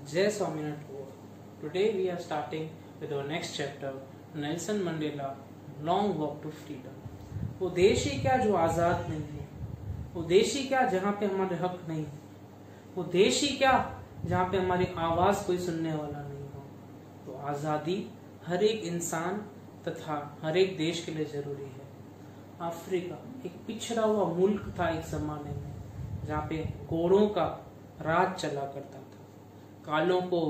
Jai Swaminarayan Kaur. Today we are starting with our next chapter, Nelson Mandela, Long Walk to Freedom. वो देश ही क्या जो आज़ाद नहीं है, वो देश ही क्या जहाँ पे हमारे हक नहीं है, वो देश ही क्या जहाँ पे हमारी आवाज़ कोई सुनने वाला नहीं हो। तो आज़ादी हर एक इंसान तथा हर एक देश के लिए जरूरी है। अफ्रीका एक पिछड़ा हुआ मुल्क था एक जमाने में, जहाँ पे गोरों का राज चला करता था। कालों को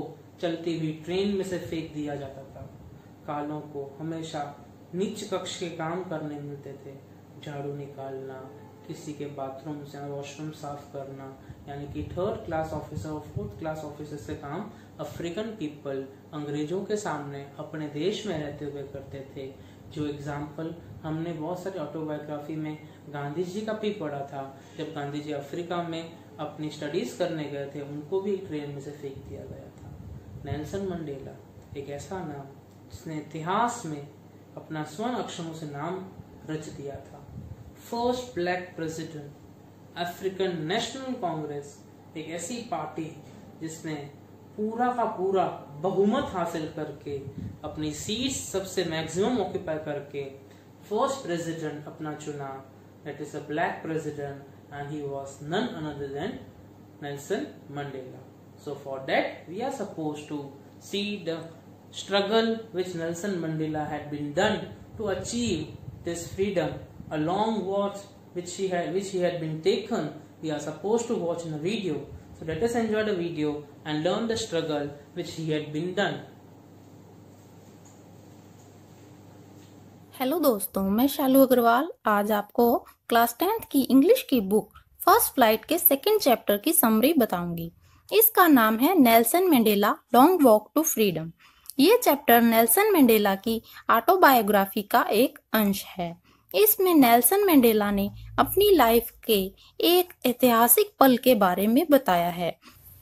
चलती हुई ट्रेन में से फेंक दिया जाता था। कालों को हमेशा नीच कक्ष के काम करने मिलते थे, झाड़ू निकालना, किसी के बाथरूम से वॉशरूम साफ करना, यानी कि थर्ड क्लास ऑफिसर और फोर्थ क्लास ऑफिसर से काम अफ्रीकन पीपल अंग्रेजों के सामने अपने देश में रहते हुए करते थे। जो एग्जाम्पल हमने बहुत सारी ऑटोबायोग्राफी में गांधी जी का भी पढ़ा था। जब गांधी जी अफ्रीका में अपनी स्टडीज करने गए थे, उनको भी ट्रेन में से फेंक दिया गया था। नेल्सन मंडेला एक ऐसा नाम जिसने इतिहास में अपना स्वर्ण अक्षरों से नाम रच दिया था। First black president, African national Congress एक ऐसी पार्टी जिसने पूरा का पूरा बहुमत हासिल करके अपनी सीट सबसे मैक्सिमम ऑक्यूपाई करके फर्स्ट प्रेसिडेंट अपना चुना। That is a black president and he was none other than Nelson Mandela. So for that we are supposed to see the struggle which Nelson Mandela had been done to achieve this freedom, a long walk which he had been taken. We are supposed to watch in a video. So let us enjoy the video and learn the struggle which he had been done. Hello दोस्तों, मैं शालू अग्रवाल आज आपको class 10th की English की book first flight के second chapter की summary बताऊंगी। इसका नाम है Nelson Mandela long walk to freedom. ये चैप्टर नेल्सन मंडेला की ऑटोबायोग्राफी का एक अंश है। इसमें नेल्सन मंडेला ने अपनी लाइफ के एक ऐतिहासिक पल के बारे में बताया है।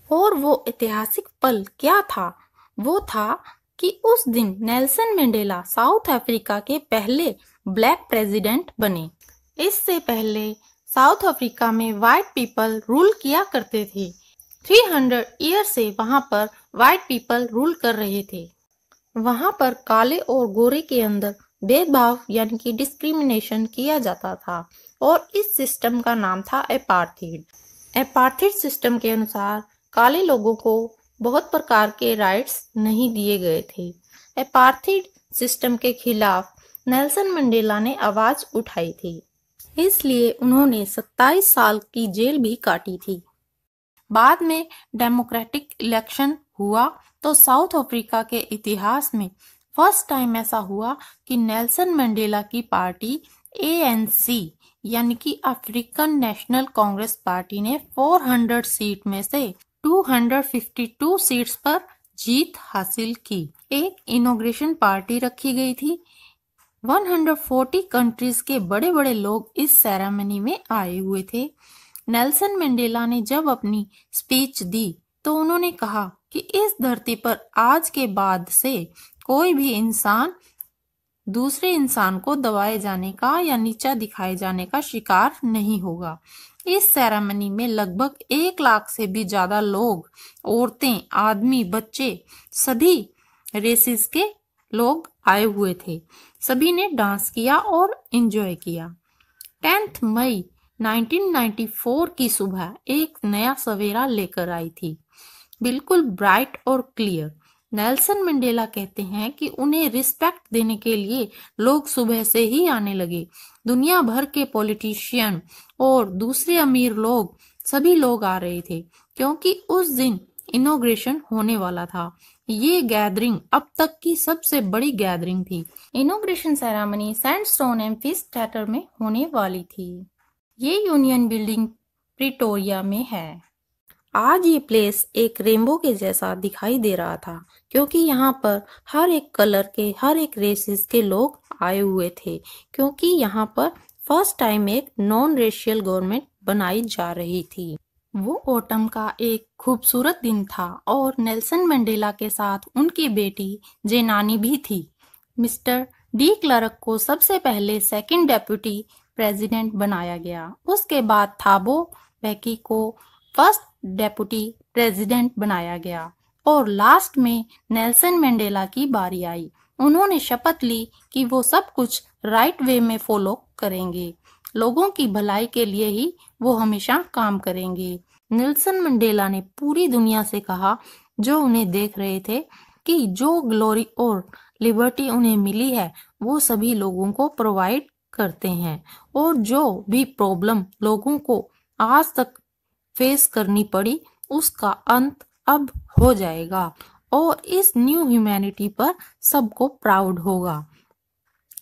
और वो ऐतिहासिक पल क्या था? वो था कि उस दिन नेल्सन मंडेला साउथ अफ्रीका के पहले ब्लैक प्रेसिडेंट बने। इससे पहले साउथ अफ्रीका में व्हाइट पीपल रूल किया करते थे। 300 ईयर से वहां पर व्हाइट पीपल रूल कर रहे थे। वहां पर काले और गोरे के अंदर भेदभाव यानी कि डिस्क्रिमिनेशन किया जाता था और इस सिस्टम का नाम था एपार्थीड। एपार्थीड सिस्टम के अनुसार काले लोगों को बहुत प्रकार के राइट्स नहीं दिए गए थे। एपार्थीड सिस्टम के खिलाफ नेल्सन मंडेला ने आवाज उठाई थी, इसलिए उन्होंने 27 साल की जेल भी काटी थी। बाद में डेमोक्रेटिक इलेक्शन हुआ तो साउथ अफ्रीका के इतिहास में फर्स्ट टाइम ऐसा हुआ कि नेल्सन मंडेला की पार्टी ANC यानी कि अफ्रीकन नेशनल कांग्रेस पार्टी ने 400 सीट में से 252 सीट्स पर जीत हासिल की। एक इनॉग्रेशन पार्टी रखी गई थी। 140 कंट्रीज के बड़े बड़े लोग इस सेरेमनी में आए हुए थे। नेल्सन मंडेला ने जब अपनी स्पीच दी तो उन्होंने कहा कि इस धरती पर आज के बाद से कोई भी इंसान दूसरे इंसान को दबाए जाने का या नीचा दिखाए जाने का शिकार नहीं होगा। इस सेरेमनी में लगभग 1 लाख से भी ज्यादा लोग, औरतें, आदमी, बच्चे, सभी रेसेस के लोग आए हुए थे। सभी ने डांस किया और एंजॉय किया। 10 मई 1994 की सुबह एक नया सवेरा लेकर आई थी, बिल्कुल ब्राइट और क्लियर। नेल्सन मंडेला कहते हैं कि उन्हें रिस्पेक्ट देने के लिए लोग सुबह से ही आने लगे। दुनिया भर के पॉलिटिशियन और दूसरे अमीर लोग, सभी लोग आ रहे थे क्योंकि उस दिन इनॉग्रेशन होने वाला था। ये गैदरिंग अब तक की सबसे बड़ी गैदरिंग थी। इनॉग्रेशन सेरेमनी सैंडस्टोन एम्फीथिएटर में होने वाली थी। ये यूनियन बिल्डिंग प्रिटोरिया में है। आज ये प्लेस एक रेनबो के जैसा दिखाई दे रहा था क्योंकि यहाँ पर हर एक कलर के, हर एक रेसेस के लोग आए हुए थे, क्योंकि यहाँ पर फर्स्ट टाइम एक नॉन रेशियल गवर्नमेंट बनाई जा रही थी। वो ऑटम का एक खूबसूरत दिन था और नेल्सन मंडेला के साथ उनकी बेटी जेनानी भी थी। मिस्टर डी क्लर्क को सबसे पहले सेकंड डेप्यूटी प्रेसिडेंट बनाया गया। उसके बाद थाबो बेकी को फर्स्ट डेप्यूटी प्रेसिडेंट बनाया गया और लास्ट में नेल्सन मंडेला की बारी आई। उन्होंने शपथ ली कि वो सब कुछ राइट वे में फॉलो करेंगे, लोगों की भलाई के लिए ही वो हमेशा काम करेंगे। नेल्सन मंडेला ने पूरी दुनिया से कहा, जो उन्हें देख रहे थे, कि जो ग्लोरी और लिबर्टी उन्हें मिली है वो सभी लोगों को प्रोवाइड करते हैं, और जो भी प्रॉब्लम लोगों को आज तक फेस करनी पड़ी उसका अंत अब हो जाएगा और इस न्यू ह्यूमैनिटी पर सबको प्राउड होगा।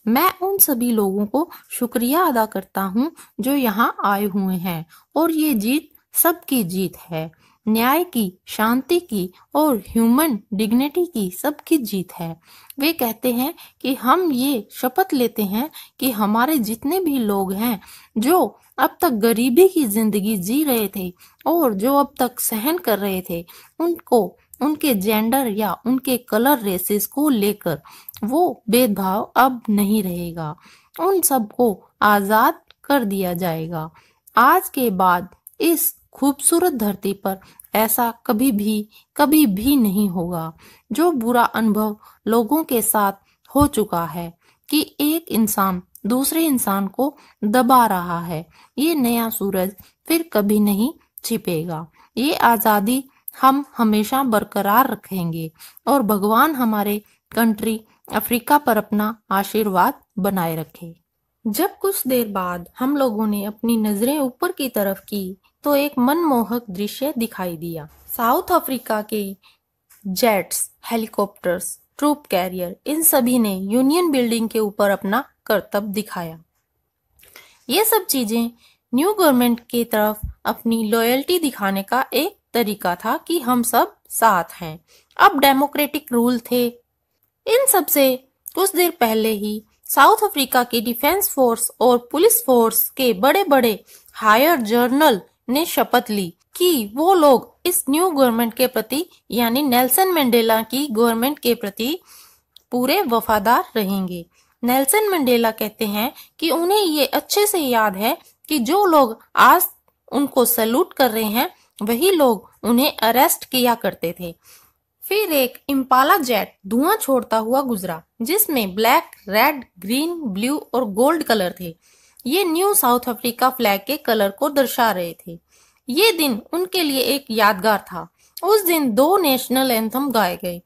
मैं उन सभी लोगों को शुक्रिया अदा करता हूँ जो यहाँ आए हुए हैं, और ये जीत सबकी जीत है, न्याय की, शांति की और ह्यूमन डिग्निटी की सबकी जीत है। वे कहते हैं कि हम ये शपथ लेते हैं कि हमारे जितने भी लोग हैं जो अब तक गरीबी की जिंदगी जी रहे थे और जो अब तक सहन कर रहे थे, उनको उनके जेंडर या उनके कलर रेसेस को लेकर वो भेदभाव अब नहीं रहेगा। उन सबको आजाद कर दिया जाएगा। आज के बाद इस खूबसूरत धरती पर ऐसा कभी भी नहीं होगा। जो बुरा अनुभव लोगों के साथ हो चुका है कि एक इंसान दूसरे इंसान को दबा रहा है, ये नया सूरज फिर कभी नहीं छिपेगा। ये आजादी हम हमेशा बरकरार रखेंगे और भगवान हमारे कंट्री अफ्रीका पर अपना आशीर्वाद बनाए रखे। जब कुछ देर बाद हम लोगों ने अपनी नजरें ऊपर की तरफ की तो एक मनमोहक दृश्य दिखाई दिया। साउथ अफ्रीका के जेट्स, हेलीकॉप्टर्स, ट्रूप कैरियर, इन सभी ने यूनियन बिल्डिंग के ऊपर अपना करतब दिखाया। ये सब चीजें न्यू गवर्नमेंट की तरफ अपनी लॉयल्टी दिखाने का एक तरीका था कि हम सब साथ हैं। अब डेमोक्रेटिक रूल थे। इन सब से कुछ देर पहले ही साउथ अफ्रीका की डिफेंस फोर्स और पुलिस फोर्स के बड़े बड़े हायर जनरल ने शपथ ली कि वो लोग इस न्यू गवर्नमेंट के प्रति यानी नेल्सन मंडेला की गवर्नमेंट के प्रति पूरे वफादार रहेंगे। नेल्सन मंडेला कहते हैं कि उन्हें ये अच्छे से याद है कि जो लोग आज उनको सैल्यूट कर रहे हैं वही लोग उन्हें अरेस्ट किया करते थे। फिर एक इम्पाला जेट धुआं छोड़ता हुआ गुजरा जिसमें ब्लैक, रेड, ग्रीन, ब्लू और गोल्ड कलर थे। ये न्यू साउथ अफ्रीका फ्लैग के कलर को दर्शा रहे थे। ये दिन उनके लिए एक यादगार था। उस दिन 2 नेशनल एंथम गाए गए।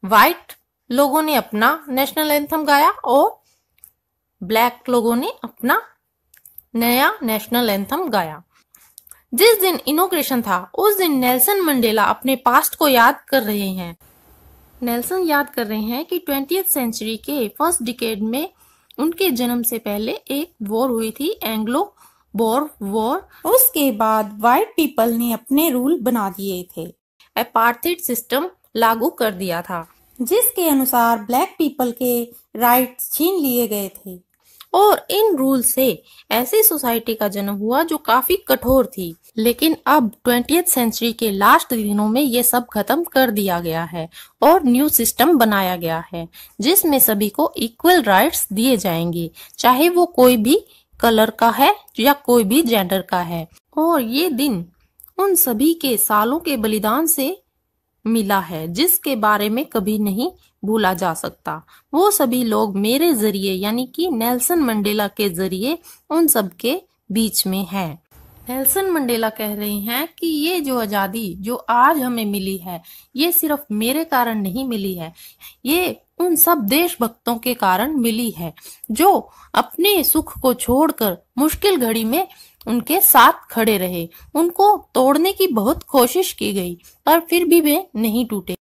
व्हाइट लोगों ने अपना नेशनल एंथम गाया और ब्लैक लोगों ने अपना नया नेशनल एंथम गाया। जिस दिन इनॉग्रेशन था उस दिन नेल्सन मंडेला अपने पास्ट को याद कर रहे हैं। नेल्सन याद कर रहे हैं कि 20th सेंचुरी के फर्स्ट डिकेड में उनके जन्म से पहले एक वॉर हुई थी, एंग्लो बोर वॉर। उसके बाद व्हाइट पीपल ने अपने रूल बना दिए थे। अपार्थाइड सिस्टम लागू कर दिया था जिसके अनुसार ब्लैक पीपल के राइट्स छीन लिए गए थे और इन रूल से ऐसी सोसाइटी का जन्म हुआ जो काफी कठोर थी। लेकिन अब 20th सेंचुरी के लास्ट दिनों में ये सब खत्म कर दिया गया है और न्यू सिस्टम बनाया गया है जिसमें सभी को इक्वल राइट्स दिए जाएंगे, चाहे वो कोई भी कलर का है या कोई भी जेंडर का है। और ये दिन उन सभी के सालों के बलिदान से मिला है जिसके बारे में कभी नहीं भूला जा सकता। वो सभी लोग मेरे जरिए यानी कि नेल्सन मंडेला के जरिए उन सब के बीच में है। नेल्सन मंडेला कह रहे हैं कि ये जो आजादी जो आज हमें मिली है ये सिर्फ मेरे कारण नहीं मिली है, ये उन सब देशभक्तों के कारण मिली है जो अपने सुख को छोड़कर मुश्किल घड़ी में उनके साथ खड़े रहे। उनको तोड़ने की बहुत कोशिश की गई पर फिर भी वे नहीं टूटे।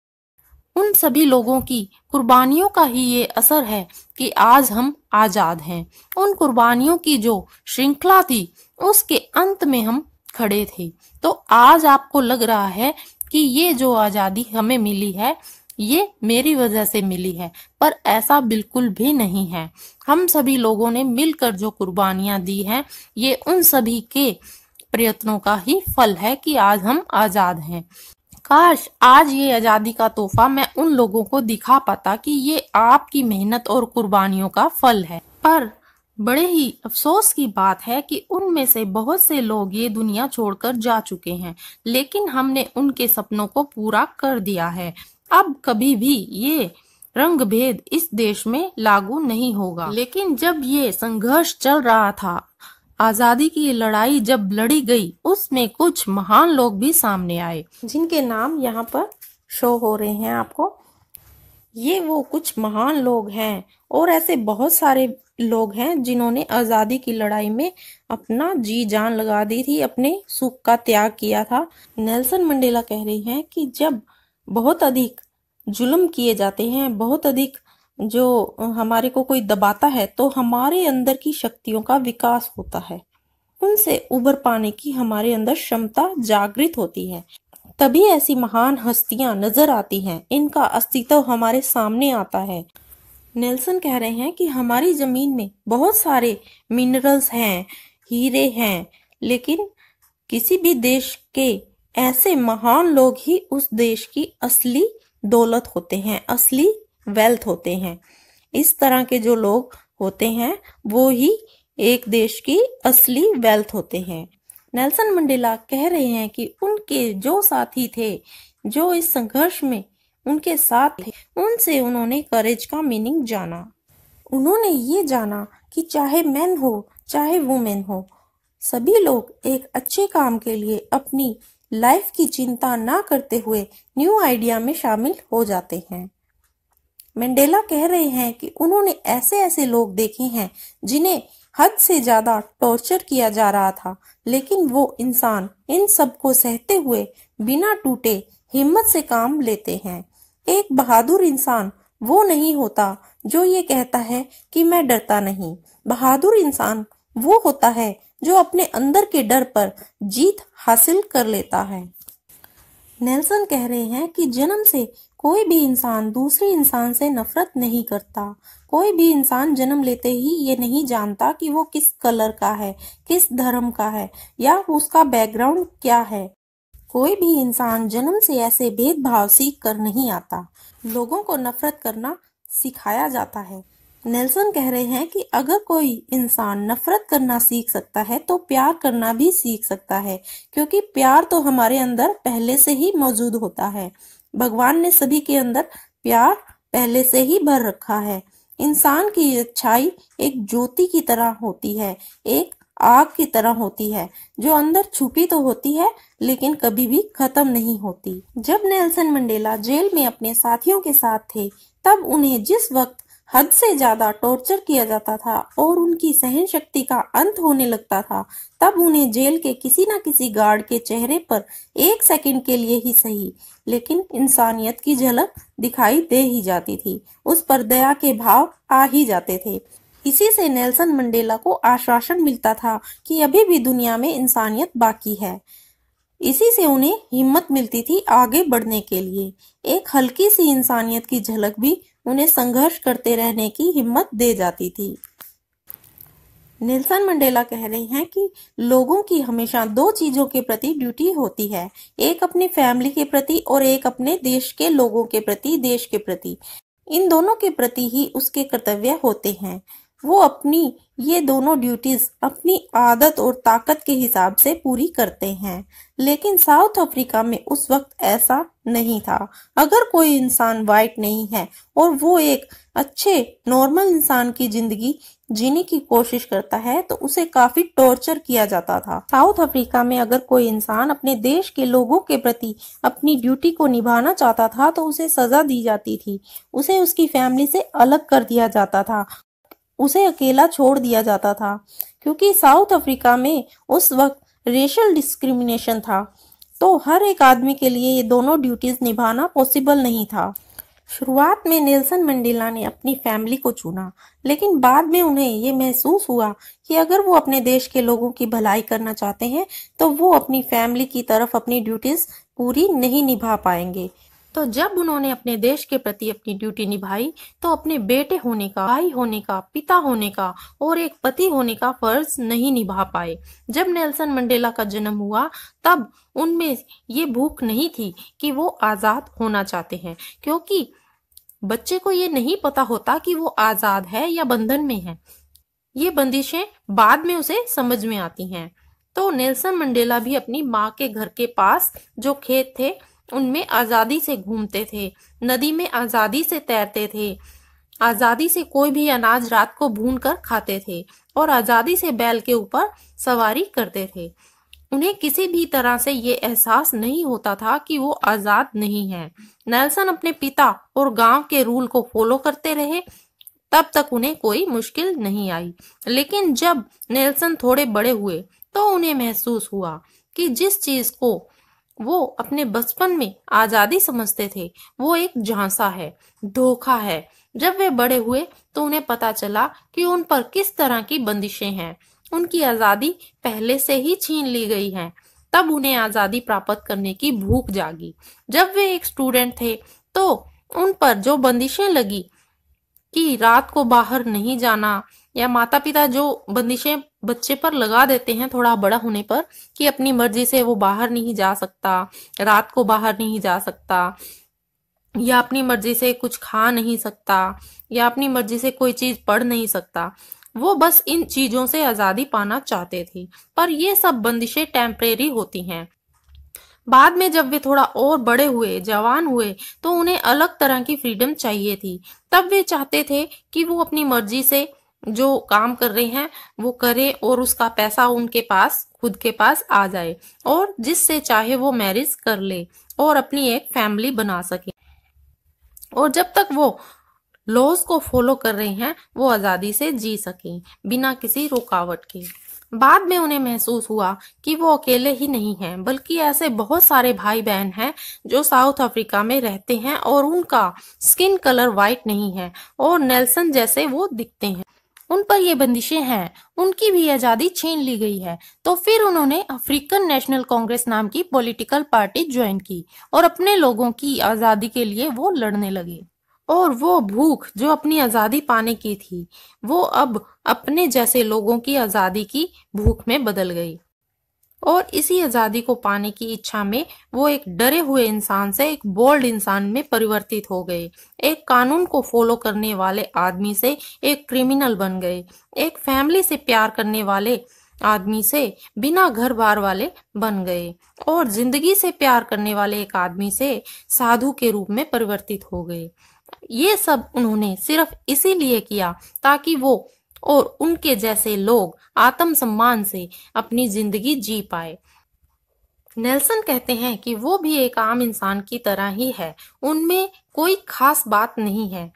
उन सभी लोगों की कुर्बानियों का ही ये असर है कि आज हम आजाद हैं। उन कुर्बानियों की जो श्रृंखला थी उसके अंत में हम खड़े थे। तो आज आपको लग रहा है कि ये जो आजादी हमें मिली है ये मेरी वजह से मिली है, पर ऐसा बिल्कुल भी नहीं है। हम सभी लोगों ने मिलकर जो कुर्बानियां दी हैं ये उन सभी के प्रयत्नों का ही फल है कि आज हम आजाद हैं। काश आज ये आजादी का तोहफा मैं उन लोगों को दिखा पाता कि ये आपकी मेहनत और कुर्बानियों का फल है। पर बड़े ही अफसोस की बात है कि उनमें से बहुत से लोग ये दुनिया छोड़कर जा चुके हैं, लेकिन हमने उनके सपनों को पूरा कर दिया है। अब कभी भी ये रंग भेद इस देश में लागू नहीं होगा। लेकिन जब ये संघर्ष चल रहा था, आजादी की लड़ाई जब लड़ी गई, उसमें कुछ महान लोग भी सामने आए, जिनके नाम यहाँ पर शो हो रहे हैं आपको। ये वो कुछ महान लोग हैं और ऐसे बहुत सारे लोग हैं जिन्होंने आजादी की लड़ाई में अपना जी जान लगा दी थी, अपने सुख का त्याग किया था। नेल्सन मंडेला कह रही हैं कि जब बहुत अधिक जुल्म किए जाते हैं, बहुत अधिक जो हमारे को कोई दबाता है, तो हमारे अंदर की शक्तियों का विकास होता है, उनसे उबर पाने की हमारे अंदर क्षमता जागृत होती है। तभी ऐसी महान हस्तियां नजर आती हैं, इनका अस्तित्व हमारे सामने आता है। नेल्सन कह रहे हैं कि हमारी जमीन में बहुत सारे मिनरल्स हैं, हीरे हैं, लेकिन किसी भी देश के ऐसे महान लोग ही उस देश की असली दौलत होते हैं, असली वेल्थ होते हैं। इस तरह के जो लोग होते हैं वो ही एक देश की असली वेल्थ होते हैं। नेल्सन मंडेला कह रहे हैं कि उनके जो साथी थे, जो इस संघर्ष में उनके साथ थे, उनसे उन्होंने करेज का मीनिंग जाना। उन्होंने ये जाना कि चाहे मैन हो चाहे वुमेन हो, सभी लोग एक अच्छे काम के लिए अपनी लाइफ की चिंता ना करते हुए न्यू आइडिया में शामिल हो जाते हैं। मंडेला कह रहे हैं कि उन्होंने ऐसे ऐसे लोग देखे हैं जिन्हें हद से ज्यादा टॉर्चर किया जा रहा था, लेकिन वो इंसान इन सब को सहते हुए बिना टूटे हिम्मत से काम लेते हैं। एक बहादुर इंसान वो नहीं होता जो ये कहता है कि मैं डरता नहीं। बहादुर इंसान वो होता है जो अपने अंदर के डर पर जीत हासिल कर लेता है। नेल्सन कह रहे हैं कि जन्म से कोई भी इंसान दूसरे इंसान से नफरत नहीं करता। कोई भी इंसान जन्म लेते ही ये नहीं जानता कि वो किस कलर का है, किस धर्म का है, या उसका बैकग्राउंड क्या है। कोई भी इंसान जन्म से ऐसे भेदभाव सीख कर नहीं आता। लोगों को नफरत करना सिखाया जाता है। नेल्सन कह रहे हैं कि अगर कोई इंसान नफरत करना सीख सकता है तो प्यार करना भी सीख सकता है, क्योंकि प्यार तो हमारे अंदर पहले से ही मौजूद होता है। भगवान ने सभी के अंदर प्यार पहले से ही भर रखा है। इंसान की अच्छाई एक ज्योति की तरह होती है, एक आग की तरह होती है, जो अंदर छुपी तो होती है लेकिन कभी भी खत्म नहीं होती। जब नेल्सन मंडेला जेल में अपने साथियों के साथ थे, तब उन्हें जिस वक्त हद से ज्यादा टॉर्चर किया जाता था और उनकी सहन शक्ति का अंत होने लगता था, तब उन्हें जेल के किसी न किसी गार्ड के चेहरे पर एक सेकंड के लिए ही सही, लेकिन इंसानियत की झलक दिखाई दे ही जाती थी। उस पर दया के भाव आ ही जाते थे। इसी से नेल्सन मंडेला को आश्वासन मिलता था कि अभी भी दुनिया में इंसानियत बाकी है। इसी से उन्हें हिम्मत मिलती थी आगे बढ़ने के लिए। एक हल्की सी इंसानियत की झलक भी उन्हें संघर्ष करते रहने की हिम्मत दे जाती थी। नेल्सन मंडेला कह रहे हैं कि लोगों की हमेशा दो चीजों के प्रति ड्यूटी होती है, एक अपनी फैमिली के प्रति और एक अपने देश के लोगों के प्रति, देश के प्रति। इन दोनों के प्रति ही उसके कर्तव्य होते हैं। वो अपनी ये दोनों ड्यूटीज अपनी आदत और ताकत के हिसाब से पूरी करते हैं, लेकिन साउथ अफ्रीका में उस वक्त ऐसा नहीं था। अगर कोई इंसान वाइट नहीं है और वो एक अच्छे नॉर्मल इंसान की जिंदगी जीने की कोशिश करता है तो उसे काफी टॉर्चर किया जाता था। साउथ अफ्रीका में अगर कोई इंसान अपने देश के लोगों के प्रति अपनी ड्यूटी को निभाना चाहता था तो उसे सजा दी जाती थी, उसे उसकी फैमिली से अलग कर दिया जाता था, उसे अकेला छोड़ दिया जाता था, क्योंकि साउथ अफ्रीका में उस वक्त रेशियल डिस्क्रिमिनेशन था। तो हर एक आदमी के लिए ये दोनों ड्यूटीज निभाना पॉसिबल नहीं था। शुरुआत में नेल्सन मंडेला ने अपनी फैमिली को चुना, लेकिन बाद में उन्हें ये महसूस हुआ कि अगर वो अपने देश के लोगों की भलाई करना चाहते हैं तो वो अपनी फैमिली की तरफ अपनी ड्यूटीज पूरी नहीं निभा पाएंगे। तो जब उन्होंने अपने देश के प्रति अपनी ड्यूटी निभाई तो अपने बेटे होने का, भाई होने का, पिता होने का और एक पति होने का फर्ज नहीं निभा पाए। जब नेल्सन मंडेला का जन्म हुआ तब उनमें ये भूख नहीं थी कि वो आजाद होना चाहते हैं, क्योंकि बच्चे को ये नहीं पता होता कि वो आजाद है या बंधन में है। ये बंदिशें बाद में उसे समझ में आती हैं। तो नेल्सन मंडेला भी अपनी माँ के घर के पास जो खेत थे उनमें आजादी से घूमते थे, नदी में आजादी से तैरते थे, आजादी से कोई भी अनाज रात को भून कर खाते थे और आजादी से बैल के ऊपर सवारी करते थे। उन्हें किसी भी तरह से ये एहसास नहीं होता था कि वो आजाद नहीं है। नेल्सन अपने पिता और गांव के रूल को फॉलो करते रहे, तब तक उन्हें कोई मुश्किल नहीं आई। लेकिन जब नेल्सन थोड़े बड़े हुए तो उन्हें महसूस हुआ कि जिस चीज को वो अपने बचपन में आजादी समझते थे वो एक झांसा है, धोखा है। जब वे बड़े हुए तो उन्हें पता चला कि उन पर किस तरह की बंदिशें हैं। उनकी आजादी पहले से ही छीन ली गई है। तब उन्हें आजादी प्राप्त करने की भूख जागी। जब वे एक स्टूडेंट थे तो उन पर जो बंदिशें लगी कि रात को बाहर नहीं जाना, या माता पिता जो बंदिशें बच्चे पर लगा देते हैं थोड़ा बड़ा होने पर कि अपनी मर्जी से वो बाहर नहीं जा सकता, रात को बाहर नहीं जा सकता, या अपनी मर्जी से कुछ खा नहीं सकता, या अपनी मर्जी से कोई चीज पढ़ नहीं सकता, वो बस इन चीजों से आजादी पाना चाहते थे। पर ये सब बंदिशें टेम्परेरी होती हैं। बाद में जब वे थोड़ा और बड़े हुए, जवान हुए, तो उन्हें अलग तरह की फ्रीडम चाहिए थी। तब वे चाहते थे कि वो अपनी मर्जी से जो काम कर रहे हैं वो करे और उसका पैसा उनके पास, खुद के पास आ जाए, और जिससे चाहे वो मैरिज कर ले और अपनी एक फैमिली बना सके। और जब तक वो लॉज को फॉलो कर रहे हैं वो आजादी से जी सकें बिना किसी रुकावट के। बाद में उन्हें महसूस हुआ कि वो अकेले ही नहीं हैं, बल्कि ऐसे बहुत सारे भाई बहन हैं जो साउथ अफ्रीका में रहते हैं और उनका स्किन कलर वाइट नहीं है और नेल्सन जैसे वो दिखते हैं। उन पर ये बंदिशें हैं, उनकी भी आजादी छीन ली गई है। तो फिर उन्होंने अफ्रीकन नेशनल कांग्रेस नाम की पॉलिटिकल पार्टी ज्वाइन की और अपने लोगों की आजादी के लिए वो लड़ने लगे। और वो भूख जो अपनी आजादी पाने की थी वो अब अपने जैसे लोगों की आजादी की भूख में बदल गई। और इसी आजादी को पाने की इच्छा में वो एक डरे हुए इंसान से एक बोल्ड इंसान में परिवर्तित हो गए। एक कानून को फॉलो करने वाले आदमी से एक क्रिमिनल बन गए। एक फैमिली से प्यार करने वाले आदमी से बिना घर बार वाले बन गए और जिंदगी से प्यार करने वाले एक आदमी से साधु के रूप में परिवर्तित हो गए। ये सब उन्होंने सिर्फ इसीलिए किया ताकि वो और उनके जैसे लोग आत्मसम्मान से अपनी जिंदगी जी पाए। नेल्सन कहते हैं कि वो भी एक आम इंसान की तरह ही है, उनमें कोई खास बात नहीं है।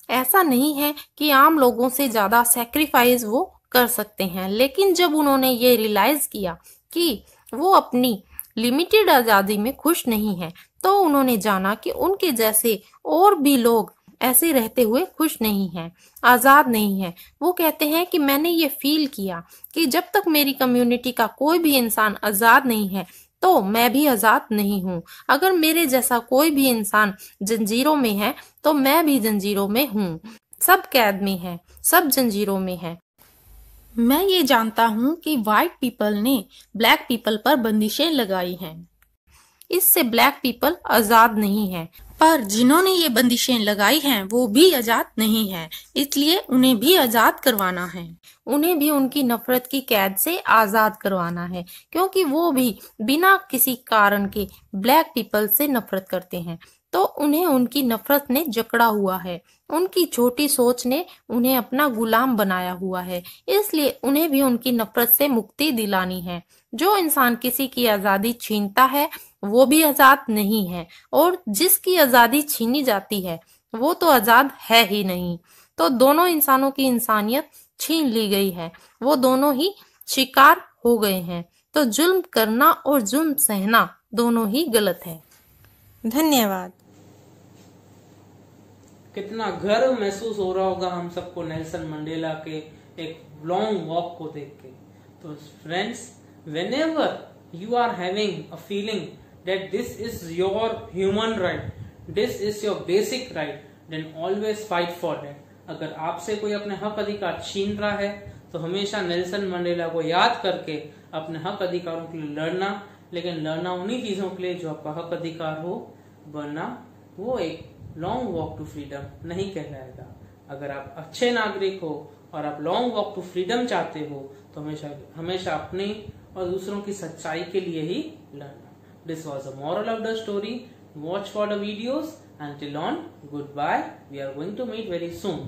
ऐसा नहीं है कि आम लोगों से ज्यादा सैक्रिफाइस वो कर सकते हैं, लेकिन जब उन्होंने ये रियलाइज किया कि वो अपनी लिमिटेड आजादी में खुश नहीं है तो उन्होंने जाना कि उनके जैसे और भी लोग ऐसे रहते हुए खुश नहीं हैं, आजाद नहीं है। वो कहते हैं कि मैंने ये फील किया कि जब तक मेरी कम्युनिटी का कोई भी इंसान आजाद नहीं है तो मैं भी आजाद नहीं हूँ। अगर मेरे जैसा कोई भी इंसान जंजीरों में है तो मैं भी जंजीरों में हूँ। सब कैद में है, सब जंजीरों में है। मैं ये जानता हूँ कि व्हाइट पीपल ने ब्लैक पीपल पर बंदिशें लगाई हैं, इससे ब्लैक पीपल आजाद नहीं है, पर जिन्होंने ये बंदिशें लगाई हैं वो भी आजाद नहीं है, इसलिए उन्हें भी आजाद करवाना है। उन्हें भी उनकी नफरत की कैद से आजाद करवाना है, क्योंकि वो भी बिना किसी कारण के ब्लैक पीपल से नफरत करते हैं। तो उन्हें उनकी नफरत ने जकड़ा हुआ है, उनकी छोटी सोच ने उन्हें अपना गुलाम बनाया हुआ है, इसलिए उन्हें भी उनकी नफरत से मुक्ति दिलानी है। जो इंसान किसी की आजादी छीनता है वो भी आजाद नहीं है, और जिसकी आजादी छीनी जाती है वो तो आजाद है ही नहीं। तो दोनों इंसानों की इंसानियत छीन ली गई है, वो दोनों ही शिकार हो गए हैं। तो जुल्म करना और जुल्म सहना दोनों ही गलत है। धन्यवाद। कितना गर्व महसूस हो रहा होगा हम सबको नेल्सन मंडेला के एक लॉन्ग वॉक को देख के। तो friends, whenever you are having a feeling that this is your human right, this is your basic right, then always fight for that. अगर आपसे कोई अपने हक अधिकार छीन रहा है तो हमेशा नेल्सन मंडेला को याद करके अपने हक अधिकारों के लिए लड़ना, लेकिन लड़ना उन्हीं चीजों के लिए जो आपका हक अधिकार हो, वरना वो एक लॉन्ग वॉक टू फ्रीडम नहीं कहलाएगा। अगर आप अच्छे नागरिक हो और आप लॉन्ग वॉक टू फ्रीडम चाहते हो तो हमेशा अपने और दूसरों की सच्चाई के लिए ही लड़ना। This was the moral of the story. Watch for the videos. Until on, goodbye. We are going to meet very soon.